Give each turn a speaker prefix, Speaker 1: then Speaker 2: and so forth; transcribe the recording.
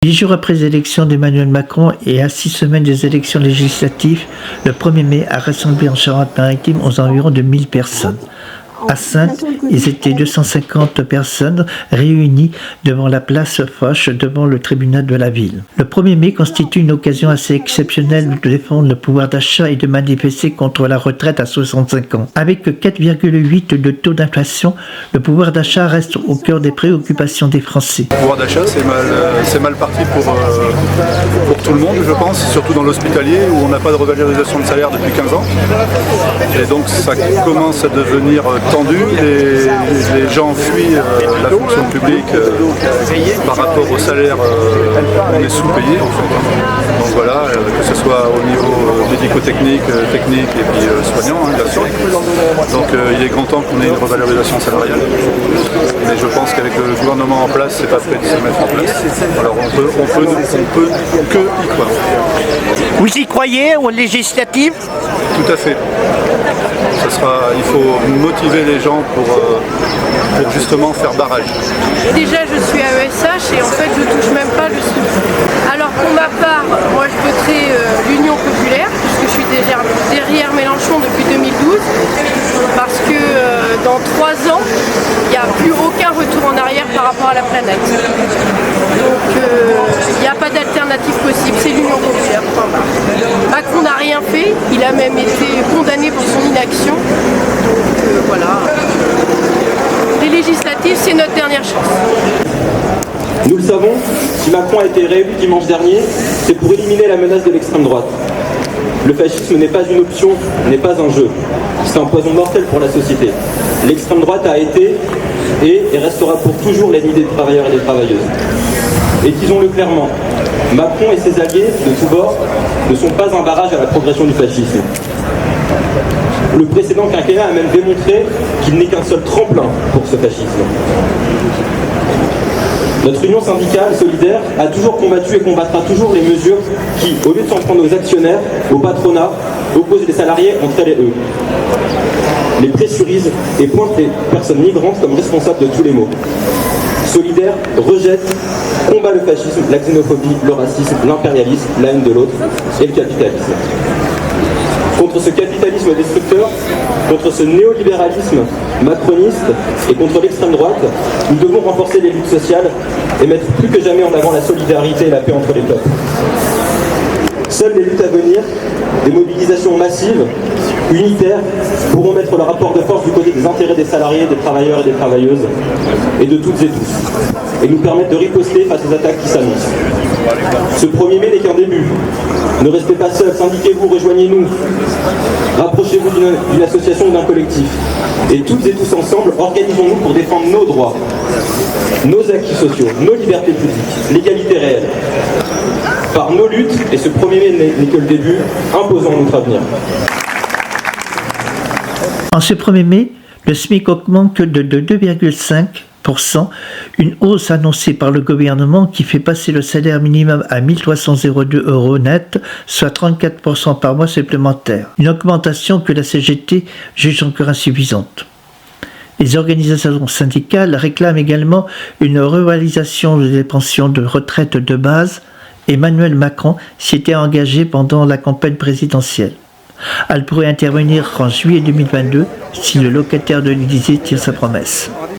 Speaker 1: 10 jours après les élections d'Emmanuel Macron et à 6 semaines des élections législatives, le 1er mai a rassemblé en Charente-Maritime aux environs de 1000 personnes. À Saintes, ils étaient 250 personnes réunies devant la place Foch, devant le tribunal de la ville. Le 1er mai constitue une occasion assez exceptionnelle de défendre le pouvoir d'achat et de manifester contre la retraite à 65 ans. Avec 4,8 de taux d'inflation, le pouvoir d'achat reste au cœur des préoccupations des Français.
Speaker 2: Le pouvoir d'achat, c'est mal parti pour tout le monde, je pense, surtout dans l'hospitalier où on n'a pas de revalorisation de salaire depuis 15 ans. Et donc ça commence à devenir tendu, les gens fuient la fonction publique par rapport au salaire, on est sous-payé en fait. Donc voilà, que ce soit au niveau médico-technique, technique et puis soignant, bien sûr. Donc il est grand temps qu'on ait une revalorisation salariale. Mais je pense qu'avec le gouvernement en place, c'est pas prêt de se mettre en place. Alors on peut que y croire.
Speaker 3: Vous y croyez aux législatives?
Speaker 2: Tout à fait. Il faut motiver les gens pour justement faire barrage.
Speaker 4: Déjà je suis à ESH et en fait je touche même pas le SMIC. Alors pour ma part, moi je voterai l'Union populaire puisque je suis derrière Mélenchon depuis 2012 parce que dans 3 ans il n'y a plus aucun retour en arrière par rapport à la planète. Donc il n'y a pas d'alternative possible, c'est l'Union populaire. Macron n'a rien fait, il a même été condamné pour son inaction. Donc voilà. Les législatives, c'est notre dernière chance.
Speaker 5: Nous le savons, si Macron a été réélu dimanche dernier, c'est pour éliminer la menace de l'extrême droite. Le fascisme n'est pas une option, n'est pas un jeu. C'est un poison mortel pour la société. L'extrême droite a été et restera pour toujours l'ennemi des travailleurs et des travailleuses. Et disons-le clairement, Macron et ses alliés de tous bords ne sont pas un barrage à la progression du fascisme. Le précédent quinquennat a même démontré qu'il n'est qu'un seul tremplin pour ce fascisme. Notre union syndicale solidaire a toujours combattu et combattra toujours les mesures qui, au lieu de s'en prendre aux actionnaires, au patronat, opposent les salariés entre elles et eux. Les pressurisent et pointent les personnes migrantes comme responsables de tous les maux. Solidaire rejette, combat le fascisme, la xénophobie, le racisme, l'impérialisme, la haine de l'autre et le capitalisme. Contre ce capitalisme destructeur, contre ce néolibéralisme macroniste et contre l'extrême droite, nous devons renforcer les luttes sociales et mettre plus que jamais en avant la solidarité et la paix entre les peuples. Seules les luttes à venir, des mobilisations massives, unitaires, pourront mettre le rapport de force du côté des intérêts des salariés, des travailleurs et des travailleuses, et de toutes et tous, et nous permettre de riposter face aux attaques qui s'annoncent. Ce 1er mai n'est qu'un début. Ne restez pas seuls, syndiquez-vous, rejoignez-nous. Rapprochez-vous d'une association ou d'un collectif. Et toutes et tous ensemble, organisons-nous pour défendre nos droits, nos acquis sociaux, nos libertés publiques, l'égalité réelle. Par nos luttes, et ce 1er mai n'est que le début, imposons notre avenir.
Speaker 1: En ce 1er mai, le SMIC augmente de 2,5%, une hausse annoncée par le gouvernement qui fait passer le salaire minimum à 1 302 € net, soit 34% par mois supplémentaire. Une augmentation que la CGT juge encore insuffisante. Les organisations syndicales réclament également une revalorisation des pensions de retraite de base. Emmanuel Macron s'y était engagé pendant la campagne présidentielle. Elle pourrait intervenir en juillet 2022 si le locataire de l'Élysée tient sa promesse.